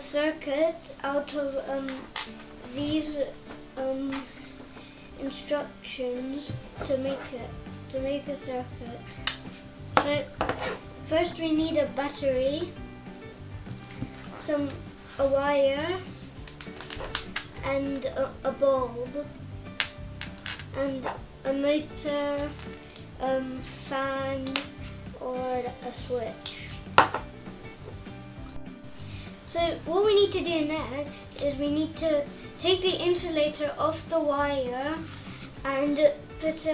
circuit out of these instructions to make a circuit. So first we need a battery, a wire, and a bulb, and a motor, fan, or a switch. So what we need to do next is we need to take the insulator off the wire and put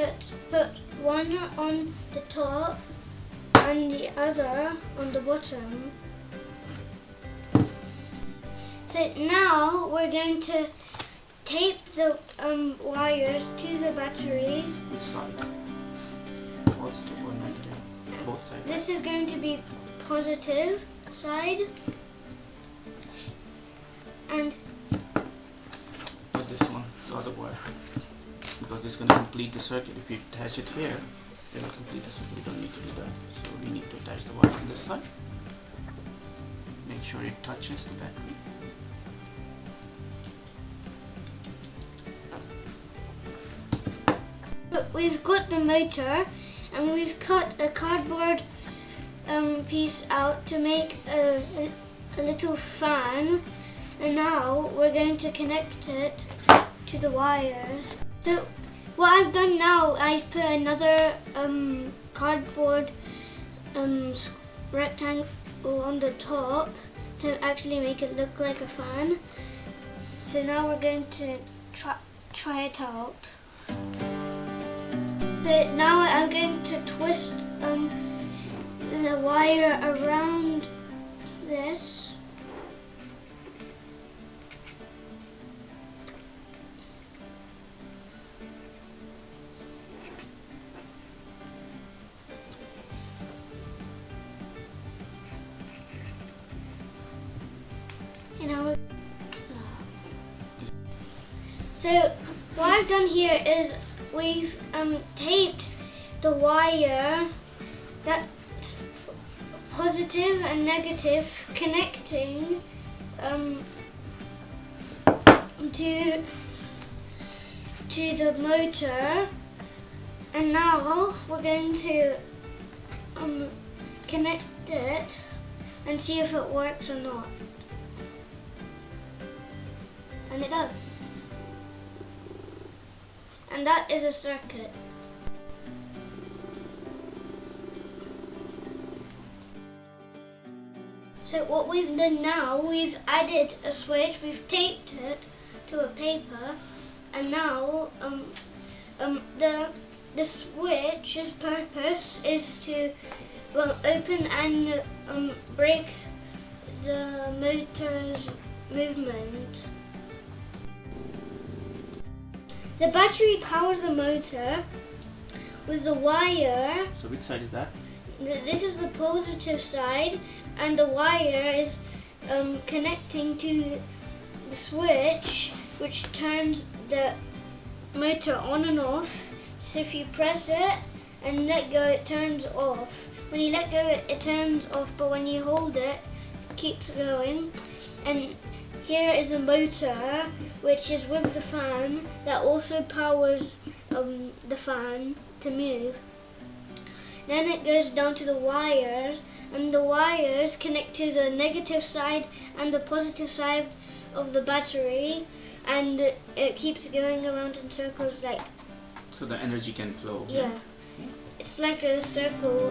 one on the top and the other on the bottom. So now we're going to tape the wires to the batteries. Which side? Positive or negative? Both sides. This is going to be positive side. And not this one, the other wire. Because this is going to complete the circuit. If you attach it here, it will complete the circuit. We don't need to do that. So we need to attach the wire on this side. Make sure it touches the battery. We've got the motor, and we've cut a cardboard piece out to make a little fan, and now we're going to connect it to the wires. So what I've done now, I've put another cardboard rectangle on the top to actually make it look like a fan. So now we're going to try it out. So now I'm going to twist the wire around this. So what I've done here is we've taped the wire, that positive and negative, connecting to the motor, and now we're going to connect it and see if it works or not. And it does. And that is a circuit. So what we've done now, we've added a switch, we've taped it to a paper, and now the switch's purpose is to open and break the motor's movement. The battery powers the motor with the wire. So which side is that? This is the positive side, and the wire is connecting to the switch, which turns the motor on and off. So if you press it and let go, it turns off. When you let go, it turns off, but when you hold it, it keeps going. And here is a motor, which is with the fan, that also powers the fan to move. Then it goes down to the wires, and the wires connect to the negative side and the positive side of the battery, and it keeps going around in circles like. So the energy can flow. Yeah. It's like a circle.